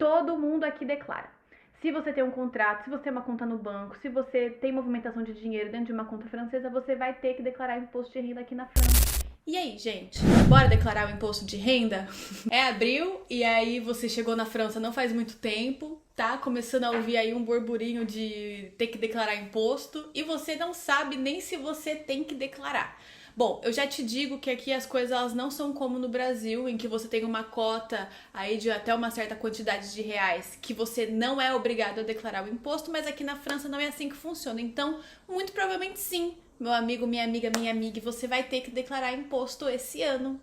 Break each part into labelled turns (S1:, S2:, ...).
S1: Todo mundo aqui declara. Se você tem um contrato, se você tem uma conta no banco, se você tem movimentação de dinheiro dentro de uma conta francesa, você vai ter que declarar imposto de renda aqui na França.
S2: E aí, gente? Bora declarar o imposto de renda? É abril e aí você chegou na França não faz muito tempo, tá começando a ouvir aí um burburinho de ter que declarar imposto e você não sabe nem se você tem que declarar. Bom, eu já te digo que aqui as coisas elas não são como no Brasil, em que você tem uma cota aí de até uma certa quantidade de reais que você não é obrigado a declarar o imposto, mas aqui na França não é assim que funciona. Então, muito provavelmente sim, meu amigo, minha amiga, você vai ter que declarar imposto esse ano.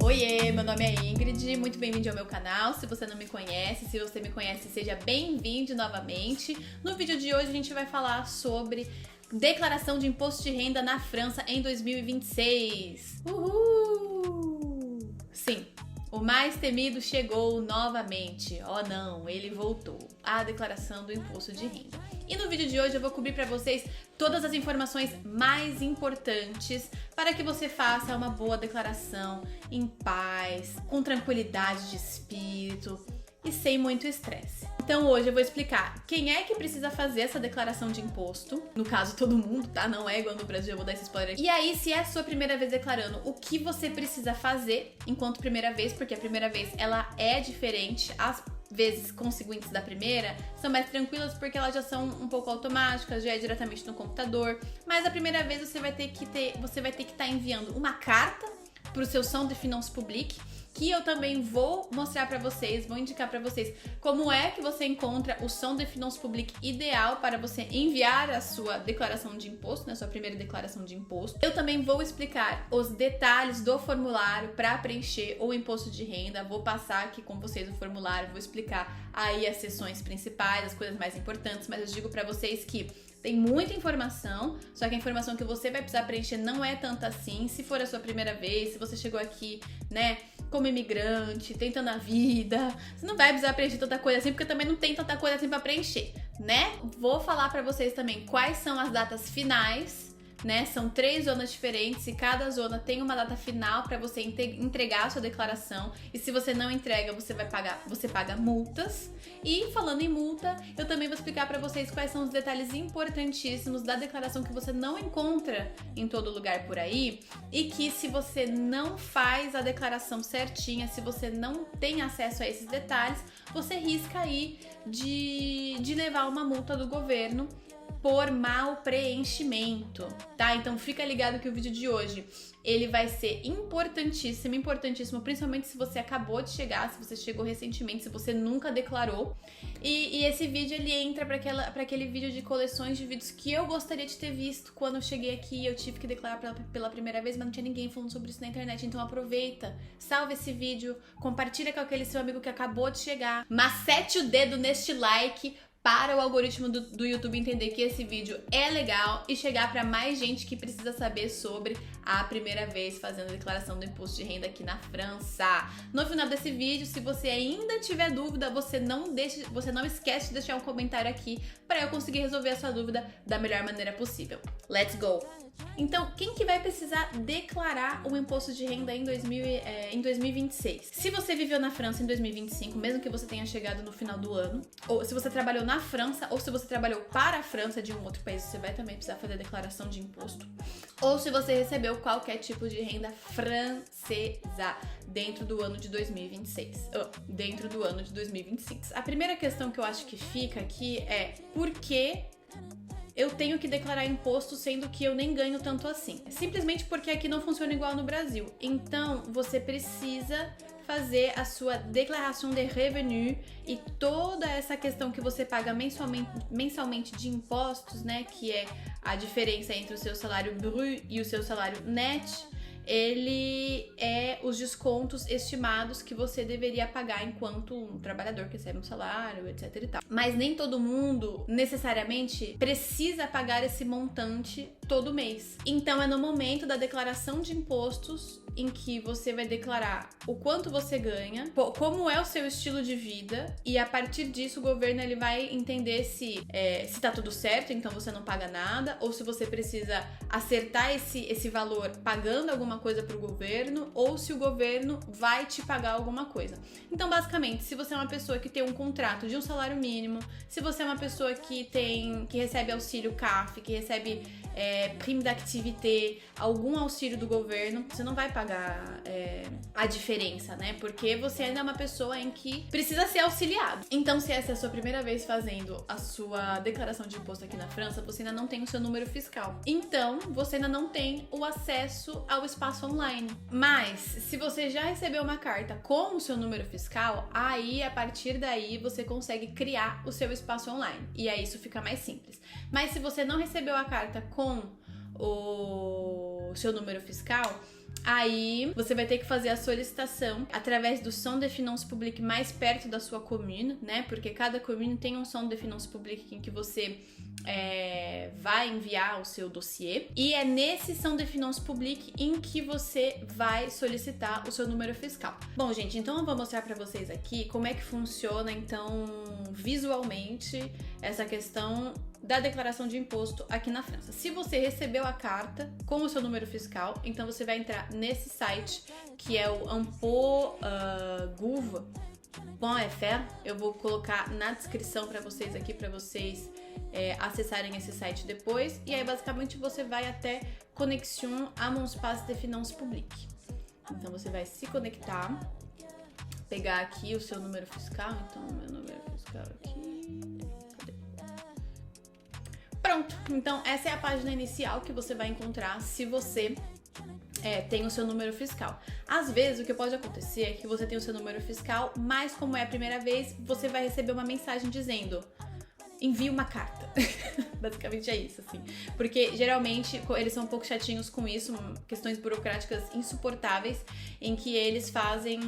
S2: Oiê, meu nome é Ingrid, muito bem-vindo ao meu canal. Se você não me conhece, se você me conhece, seja bem-vindo novamente. No vídeo de hoje a gente vai falar sobre declaração de imposto de renda na França em 2026. Uhul! Sim, o mais temido chegou novamente. Oh não, ele voltou. A declaração do imposto de renda. E no vídeo de hoje eu vou cobrir para vocês todas as informações mais importantes para que você faça uma boa declaração em paz, com tranquilidade de espírito e sem muito estresse. Então hoje eu vou explicar quem é que precisa fazer essa declaração de imposto, no caso todo mundo, tá? Não é igual no Brasil, eu vou dar esse spoiler aqui. E aí, se é a sua primeira vez declarando, o que você precisa fazer enquanto primeira vez, porque a primeira vez ela é diferente, as vezes conseguintes da primeira são mais tranquilas porque elas já são um pouco automáticas, já é diretamente no computador, mas a primeira vez você vai ter que estar enviando uma carta para o seu Centre de Finances Publiques, que eu também vou mostrar para vocês, vou indicar para vocês como é que você encontra o Centre de Finances Publiques ideal para você enviar a sua declaração de imposto, né, sua primeira declaração de imposto. Eu também vou explicar os detalhes do formulário para preencher o imposto de renda, vou passar aqui com vocês o formulário, vou explicar aí as seções principais, as coisas mais importantes, mas eu digo para vocês que tem muita informação, só que a informação que você vai precisar preencher não é tanta assim. Se for a sua primeira vez, se você chegou aqui, né, como imigrante, tentando a vida, você não vai precisar preencher tanta coisa assim, porque também não tem tanta coisa assim pra preencher, né? Vou falar pra vocês também quais são as datas finais, né? São 3 zonas diferentes e cada zona tem uma data final para você entregar a sua declaração. E se você não entrega, você paga multas. E falando em multa, eu também vou explicar para vocês quais são os detalhes importantíssimos da declaração que você não encontra em todo lugar por aí e que se você não faz a declaração certinha, se você não tem acesso a esses detalhes, você risca aí de levar uma multa do governo por mau preenchimento, tá? Então fica ligado que o vídeo de hoje, ele vai ser importantíssimo, principalmente se você acabou de chegar, se você chegou recentemente, se você nunca declarou. E esse vídeo, ele entra para aquele vídeo de coleções de vídeos que eu gostaria de ter visto quando eu cheguei aqui e eu tive que declarar pela primeira vez, mas não tinha ninguém falando sobre isso na internet. Então aproveita, salva esse vídeo, compartilha com aquele seu amigo que acabou de chegar, macete o dedo neste like, para o algoritmo do YouTube entender que esse vídeo é legal e chegar para mais gente que precisa saber sobre a primeira vez fazendo a declaração do imposto de renda aqui na França. No final desse vídeo, se você ainda tiver dúvida, você não esquece de deixar um comentário aqui para eu conseguir resolver a sua dúvida da melhor maneira possível. Let's go! Então, quem que vai precisar declarar o imposto de renda em 2026? Se você viveu na França em 2025, mesmo que você tenha chegado no final do ano, ou se você trabalhou na França, ou se você trabalhou para a França de um outro país, você vai também precisar fazer a declaração de imposto. Ou se você recebeu qualquer tipo de renda francesa dentro do ano de 2026, dentro do ano de 2025. A primeira questão que eu acho que fica aqui é por que eu tenho que declarar imposto sendo que eu nem ganho tanto assim? Simplesmente porque aqui não funciona igual no Brasil. Então, você precisa fazer a sua declaração de revenu e toda essa questão que você paga mensalmente de impostos, né, que é a diferença entre o seu salário brut e o seu salário net, ele é os descontos estimados que você deveria pagar enquanto um trabalhador que recebe um salário, etc e tal. Mas nem todo mundo necessariamente precisa pagar esse montante todo mês. Então é no momento da declaração de impostos em que você vai declarar o quanto você ganha, como é o seu estilo de vida, e a partir disso o governo ele vai entender se tá tudo certo, então você não paga nada, ou se você precisa acertar esse valor pagando alguma coisa pro governo, ou se o governo vai te pagar alguma coisa. Então, basicamente, se você é uma pessoa que tem um contrato de um salário mínimo, se você é uma pessoa que recebe auxílio CAF, que recebe prime d'activité, algum auxílio do governo, você não vai pagar a diferença, né? Porque você ainda é uma pessoa em que precisa ser auxiliado. Então, se essa é a sua primeira vez fazendo a sua declaração de imposto aqui na França, você ainda não tem o seu número fiscal. Então, você ainda não tem o acesso ao espaço online. Mas, se você já recebeu uma carta com o seu número fiscal, aí, a partir daí, você consegue criar o seu espaço online. E aí, isso fica mais simples. Mas, se você não recebeu a carta com o seu número fiscal, aí você vai ter que fazer a solicitação através do Centre de Finances Publiques mais perto da sua commune, né? Porque cada commune tem um Centre de Finances Publiques em que você vai enviar o seu dossiê, e é nesse Centre de Finances Publiques em que você vai solicitar o seu número fiscal. Bom, gente, então eu vou mostrar para vocês aqui como é que funciona, então, visualmente, essa questão da declaração de imposto aqui na França. Se você recebeu a carta com o seu número fiscal, então você vai entrar nesse site que é o impot.gouv.fr. Eu vou colocar na descrição para vocês aqui, para vocês acessarem esse site depois. E aí, basicamente, você vai até Connexion à mon espace de finances publiques. Então, você vai se conectar, pegar aqui o seu número fiscal. Então, meu número fiscal aqui. Pronto, então essa é a página inicial que você vai encontrar se você tem o seu número fiscal. Às vezes o que pode acontecer é que você tem o seu número fiscal, mas como é a primeira vez, você vai receber uma mensagem dizendo: envie uma carta. Basicamente é isso, assim. Porque geralmente eles são um pouco chatinhos com isso, questões burocráticas insuportáveis, em que eles fazem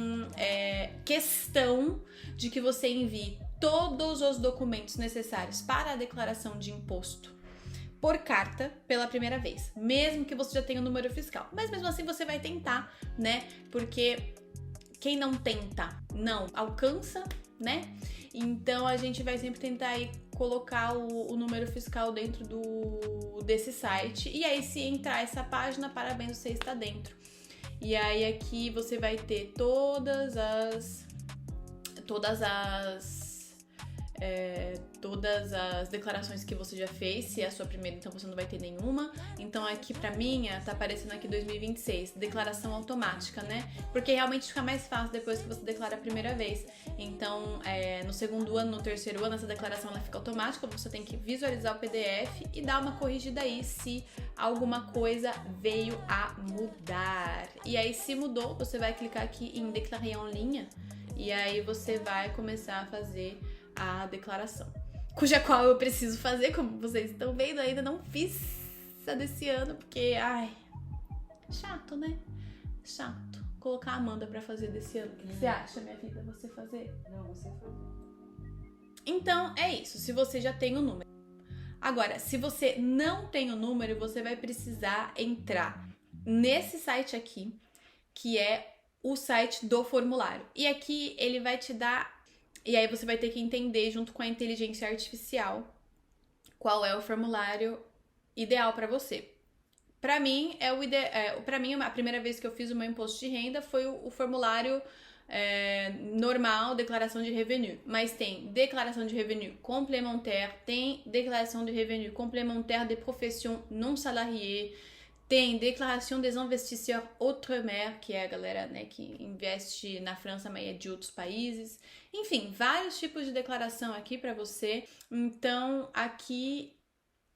S2: questão de que você envie todos os documentos necessários para a declaração de imposto por carta pela primeira vez, mesmo que você já tenha o número fiscal. Mas mesmo assim você vai tentar, né? Porque quem não tenta, não alcança, né? Então a gente vai sempre tentar aí colocar o número fiscal dentro desse site. E aí, se entrar essa página, parabéns, você está dentro. E aí aqui você vai ter todas as declarações que você já fez. Se é a sua primeira, então você não vai ter nenhuma. Então aqui pra mim tá aparecendo aqui 2026, declaração automática, né? Porque realmente fica mais fácil depois que você declara a primeira vez. Então no segundo ano, no terceiro ano, essa declaração ela fica automática. Você tem que visualizar o PDF e dar uma corrigida aí se alguma coisa veio a mudar. E aí, se mudou, você vai clicar aqui em Déclarer en ligne e aí você vai começar a fazer a declaração, cuja qual eu preciso fazer, como vocês estão vendo. Ainda não fiz a desse ano, porque, chato, né? Chato. Colocar a Amanda pra fazer desse ano. O que você acha, minha vida, você fazer?
S3: Não, você fazer.
S2: Então, é isso, se você já tem o número. Agora, se você não tem o número, você vai precisar entrar nesse site aqui, que é o site do formulário. E aqui ele vai te dar. E aí você vai ter que entender, junto com a inteligência artificial, qual é o formulário ideal para você. Para mim, a primeira vez que eu fiz o meu imposto de renda foi o formulário normal, declaração de revenu. Mas tem declaração de revenu complémentaire, tem declaração de revenu complémentaire de profession non salariée, tem Déclaration des investisseurs outre-mer, que é a galera, né, que investe na França, mas é de outros países. Enfim, vários tipos de declaração aqui para você. Então, aqui,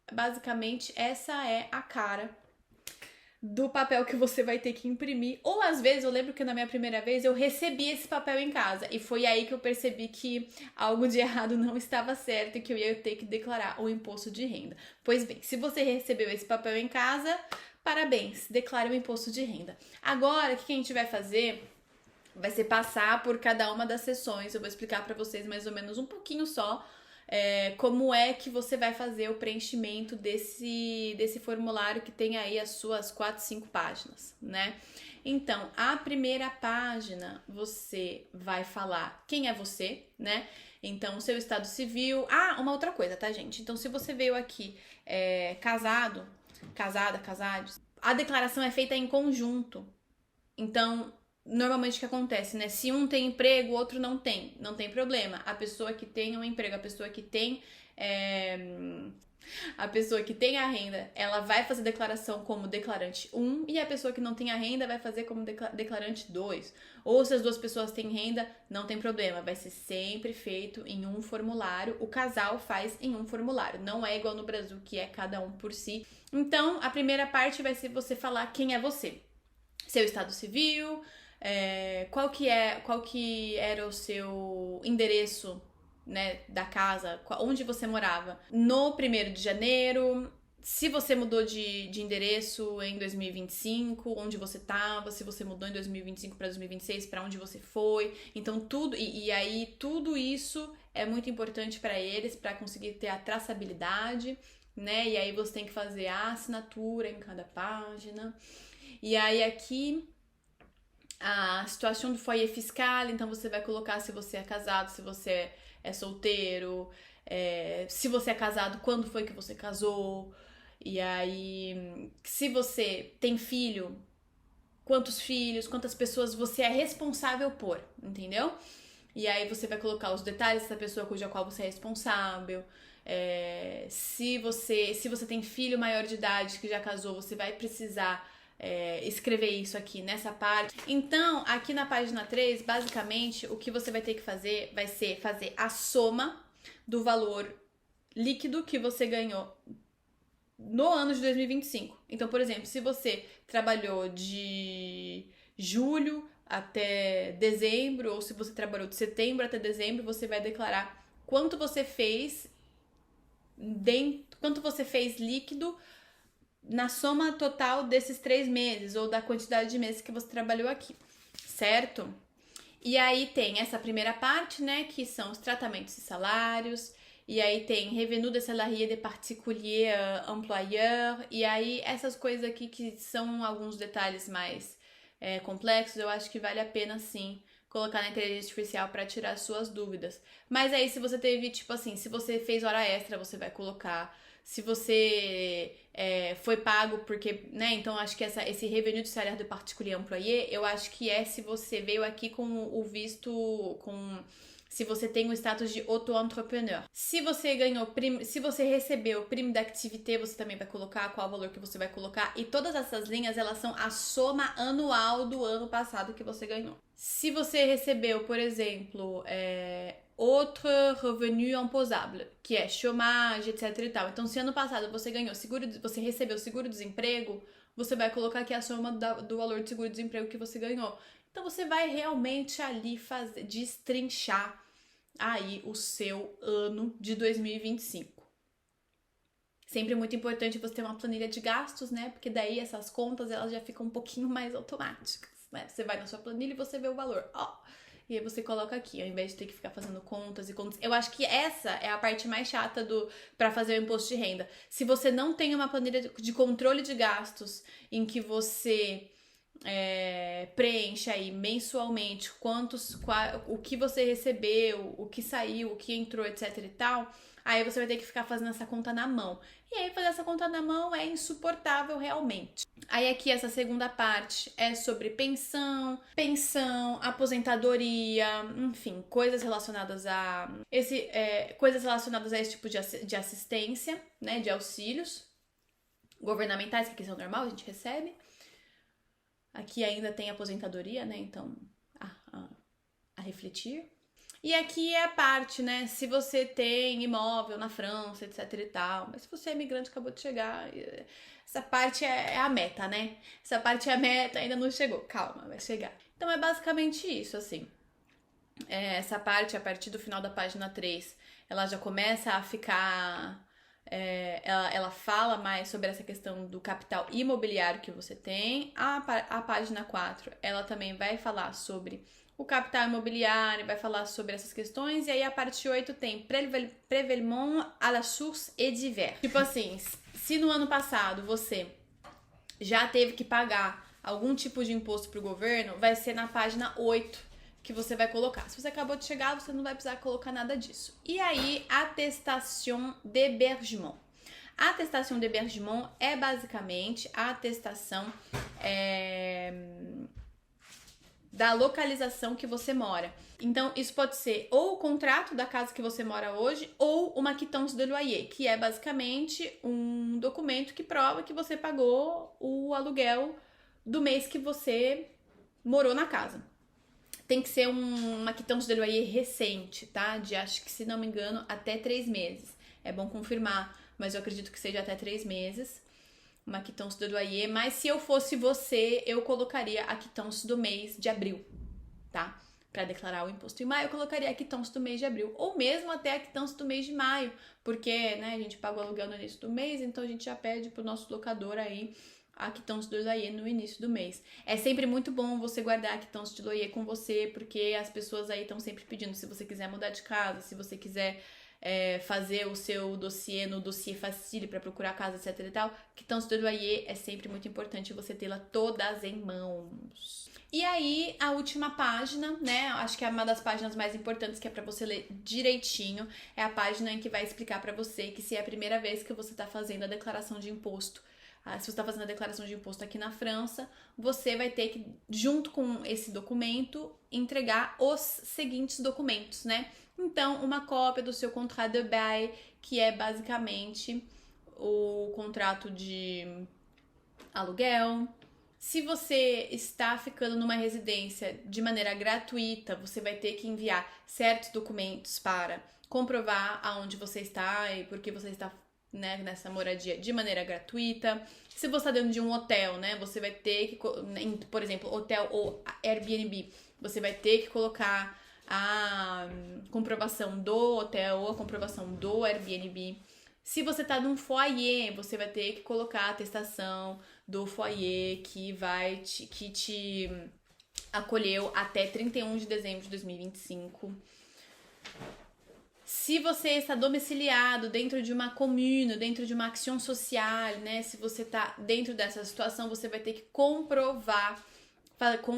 S2: basicamente, essa é a cara do papel que você vai ter que imprimir. Ou às vezes, eu lembro que na minha primeira vez eu recebi esse papel em casa e foi aí que eu percebi que algo de errado não estava certo e que eu ia ter que declarar o imposto de renda. Pois bem, se você recebeu esse papel em casa, parabéns, declare o imposto de renda. Agora, o que a gente vai fazer vai ser passar por cada uma das sessões. Eu vou explicar para vocês mais ou menos um pouquinho só como é que você vai fazer o preenchimento desse formulário que tem aí as suas 4, 5 páginas, né? Então, a primeira página você vai falar quem é você, né? Então, o seu estado civil. Ah, uma outra coisa, tá, gente? Então, se você veio aqui casado, casada, casados, a declaração é feita em conjunto. Então, normalmente o que acontece, né? Se um tem emprego, o outro não tem. Não tem problema. A pessoa que tem um emprego, a pessoa que tem a renda, ela vai fazer declaração como declarante 1 e a pessoa que não tem a renda vai fazer como declarante 2. Ou se as duas pessoas têm renda, não tem problema, vai ser sempre feito em um formulário. O casal faz em um formulário, não é igual no Brasil que é cada um por si. Então, a primeira parte vai ser você falar quem é você. Seu estado civil, qual que era o seu endereço, né, da casa, onde você morava no 1º de janeiro, se você mudou de endereço em 2025, onde você estava, se você mudou em 2025 para 2026, para onde você foi. Então tudo, e aí tudo isso é muito importante para eles, para conseguir ter a traçabilidade, né? E aí você tem que fazer a assinatura em cada página. E aí aqui a situação do foyer fiscal, então você vai colocar se você é casado, se você é solteiro, se você é casado, quando foi que você casou, e aí se você tem filho, quantos filhos, quantas pessoas você é responsável por, entendeu? E aí você vai colocar os detalhes dessa pessoa cuja qual você é responsável. Se você tem filho maior de idade que já casou, você vai precisar escrever isso aqui nessa parte. Então, aqui na página 3, basicamente, o que você vai ter que fazer vai ser fazer a soma do valor líquido que você ganhou no ano de 2025. Então, por exemplo, se você trabalhou de julho até dezembro, ou se você trabalhou de setembro até dezembro, você vai declarar quanto você fez líquido na soma total desses 3 meses, ou da quantidade de meses que você trabalhou aqui, certo? E aí tem essa primeira parte, né, que são os tratamentos e salários, e aí tem revenu de salarié de particulier employeur, e aí essas coisas aqui que são alguns detalhes mais complexos, eu acho que vale a pena, sim, colocar na inteligência artificial para tirar suas dúvidas. Mas aí se você teve, tipo assim, se você fez hora extra, você vai colocar. Se você foi pago porque, né, então acho que esse revenu de salário de particulier employé, eu acho que se você veio aqui com o visto, se você tem o status de auto-entrepreneur. Se você recebeu prime d'activité, você também vai colocar qual o valor que você vai colocar, e todas essas linhas, elas são a soma anual do ano passado que você ganhou. Se você recebeu, por exemplo, outro revenu imposable, que é chômage, etc e tal. Então, se ano passado você recebeu seguro-desemprego, você vai colocar aqui a soma do valor de seguro-desemprego que você ganhou. Então, você vai realmente ali destrinchar aí o seu ano de 2025. Sempre muito importante você ter uma planilha de gastos, né? Porque daí essas contas, elas já ficam um pouquinho mais automáticas, né? Você vai na sua planilha e você vê o valor. E aí você coloca aqui, ao invés de ter que ficar fazendo contas e contas. Eu acho que essa é a parte mais chata para fazer o imposto de renda. Se você não tem uma planilha de controle de gastos em que você preencha aí mensalmente o que você recebeu, o que saiu, o que entrou, etc e tal, aí você vai ter que ficar fazendo essa conta na mão. E aí fazer essa conta na mão é insuportável realmente. Aí aqui essa segunda parte é sobre pensão, aposentadoria, enfim, coisas relacionadas a esse tipo de assistência, né, de auxílios governamentais, que aqui são normal, a gente recebe. Aqui ainda tem aposentadoria, né, então a refletir. E aqui é a parte, né, se você tem imóvel na França, etc e tal, mas se você é imigrante, acabou de chegar, essa parte é a meta, né? Essa parte é a meta, ainda não chegou, calma, vai chegar. Então é basicamente isso, assim. Essa parte, a partir do final da página 3, ela já começa a ficar... ela fala mais sobre essa questão do capital imobiliário que você tem. A página 4, ela também vai falar sobre o capital imobiliário, vai falar sobre essas questões. E aí a parte 8 tem prélèvement à la source et divers. Tipo assim, se no ano passado você já teve que pagar algum tipo de imposto para o governo, vai ser na página 8 que você vai colocar. Se você acabou de chegar, você não vai precisar colocar nada disso. E aí, attestation d'hébergement. A attestation d'hébergement é basicamente a atestação da localização que você mora. Então, isso pode ser ou o contrato da casa que você mora hoje, ou uma quittance de loyer, que é basicamente um documento que prova que você pagou o aluguel do mês que você morou na casa. Tem que ser uma quittance de loyer recente, tá? De, acho que, se não me engano, até 3 meses. É bom confirmar, mas eu acredito que seja até 3 meses. Uma quittance de loyer, mas se eu fosse você, eu colocaria a quittance do mês de abril, tá? Para declarar o imposto em maio, eu colocaria a quittance do mês de abril, ou mesmo até a quittance do mês de maio, porque, né, a gente paga o aluguel no início do mês, então a gente já pede pro nosso locador aí a quittance do loyer no início do mês. É sempre muito bom você guardar a quittance de loyer com você, porque as pessoas aí estão sempre pedindo, se você quiser mudar de casa, se você quiser fazer o seu dossiê no dossiê facile para procurar casa, etc e tal, quittance de loyer é sempre muito importante você tê-la todas em mãos. E aí, a última página, né, acho que é uma das páginas mais importantes, que é para você ler direitinho, é a página em que vai explicar para você que se é a primeira vez que você está fazendo a declaração de imposto, se você está fazendo a declaração de imposto aqui na França, você vai ter que, junto com esse documento, entregar os seguintes documentos, né? Então, uma cópia do seu contrat de bail, que é basicamente o contrato de aluguel. Se você está ficando numa residência de maneira gratuita, você vai ter que enviar certos documentos para comprovar aonde você está e por que você está, né, nessa moradia de maneira gratuita. Se você está dentro de um hotel, né, você vai ter que, por exemplo, hotel ou Airbnb, você vai ter que colocar a comprovação do hotel ou a comprovação do Airbnb. Se você está num foyer, você vai ter que colocar a atestação do foyer que te acolheu até 31 de dezembro de 2025. Se você está domiciliado dentro de uma commune, dentro de uma action sociale, né? Se você está dentro dessa situação, você vai ter que comprovar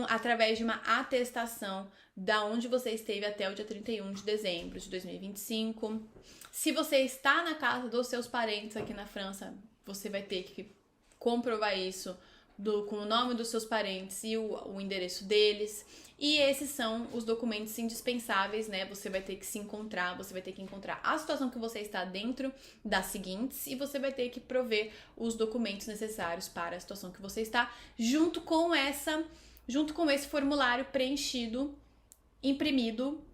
S2: através de uma atestação da onde você esteve até o dia 31 de dezembro de 2025. Se você está na casa dos seus parentes aqui na França, você vai ter que comprovar isso com o nome dos seus parentes e o endereço deles. E esses são os documentos indispensáveis, né? Você vai ter que se encontrar, você vai ter que encontrar a situação que você está dentro das seguintes e você vai ter que prover os documentos necessários para a situação que você está, junto com esse formulário preenchido, imprimido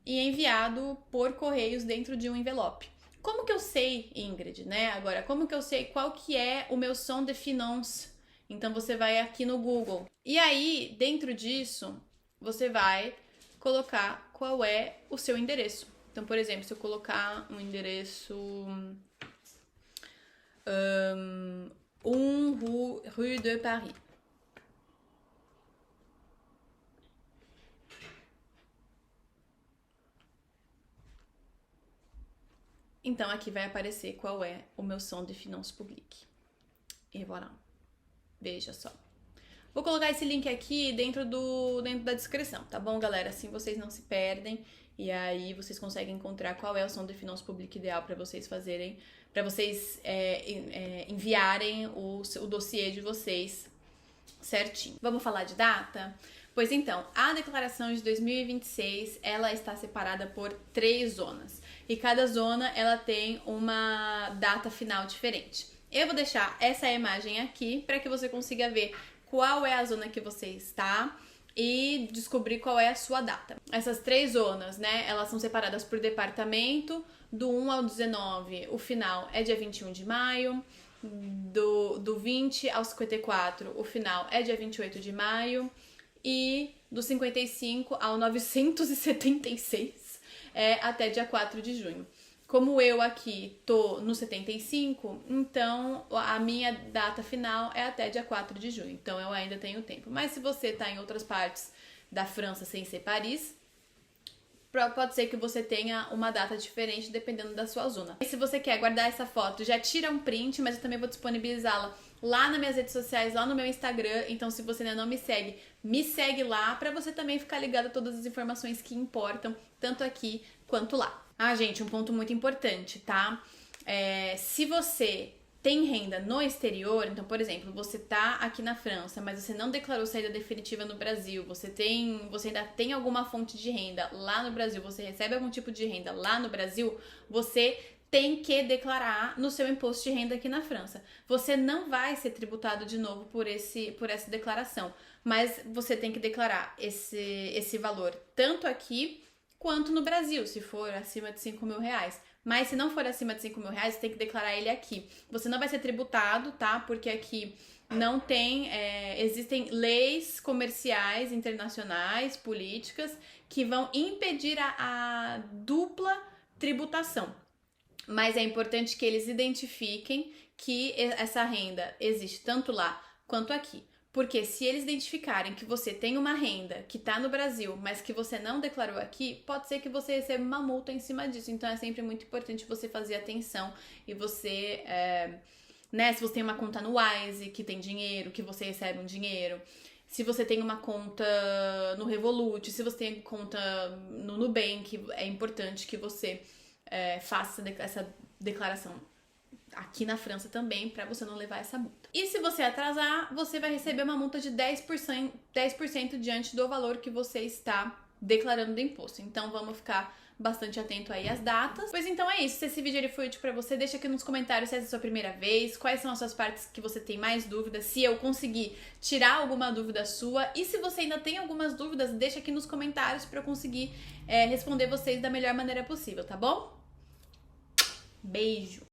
S2: e enviado por correios dentro de um envelope. Como que eu sei, Ingrid, né? Agora, como que eu sei qual que é o meu som de finance? Então, você vai aqui no Google. E aí, dentro disso, você vai colocar qual é o seu endereço. Então, por exemplo, se eu colocar um endereço 1 Rue de Paris. Então, aqui vai aparecer qual é o meu som de finances publiques. E voilà. Veja só. Vou colocar esse link aqui dentro da descrição, tá bom, galera? Assim vocês não se perdem e aí vocês conseguem encontrar qual é o som de finances publiques ideal para vocês fazerem, para vocês enviarem o dossiê de vocês certinho. Vamos falar de data? Pois então, a declaração de 2026, ela está separada por 3 zonas. E cada zona, ela tem uma data final diferente. Eu vou deixar essa imagem aqui para que você consiga ver qual é a zona que você está e descobrir qual é a sua data. Essas 3 zonas, né, elas são separadas por departamento, do 1 ao 19, o final é dia 21 de maio, do 20 ao 54, o final é dia 28 de maio, e do 55 ao 976 é até dia 4 de junho. Como eu aqui tô no 75, então a minha data final é até dia 4 de junho. Então eu ainda tenho tempo. Mas se você tá em outras partes da França sem ser Paris, pode ser que você tenha uma data diferente dependendo da sua zona. E se você quer guardar essa foto, já tira um print, mas eu também vou disponibilizá-la lá nas minhas redes sociais, lá no meu Instagram. Então, se você ainda não me segue lá pra você também ficar ligado a todas as informações que importam, tanto aqui quanto lá. Ah, gente, um ponto muito importante, tá? Se você tem renda no exterior, então, por exemplo, você tá aqui na França, mas você não declarou saída definitiva no Brasil, você ainda tem alguma fonte de renda lá no Brasil, você recebe algum tipo de renda lá no Brasil, você tem que declarar no seu imposto de renda aqui na França. Você não vai ser tributado de novo por essa declaração, mas você tem que declarar esse valor tanto aqui quanto no Brasil, se for acima de 5 mil reais. Mas se não for acima de 5 mil reais, você tem que declarar ele aqui. Você não vai ser tributado, tá? Porque aqui não tem... existem leis comerciais, internacionais, políticas, que vão impedir a dupla tributação. Mas é importante que eles identifiquem que essa renda existe tanto lá quanto aqui. Porque se eles identificarem que você tem uma renda que está no Brasil, mas que você não declarou aqui, pode ser que você receba uma multa em cima disso. Então é sempre muito importante você fazer atenção e você, se você tem uma conta no Wise, que tem dinheiro, que você recebe um dinheiro, se você tem uma conta no Revolut, se você tem conta no Nubank, é importante que você faça essa declaração aqui na França também, para você não levar essa multa. E se você atrasar, você vai receber uma multa de 10% diante do valor que você está declarando do imposto. Então vamos ficar bastante atento aí às datas. Pois então é isso. Se esse vídeo ele foi útil para você, deixa aqui nos comentários se essa é a sua primeira vez, quais são as suas partes que você tem mais dúvidas, se eu conseguir tirar alguma dúvida sua. E se você ainda tem algumas dúvidas, deixa aqui nos comentários para eu conseguir responder vocês da melhor maneira possível, tá bom? Beijo!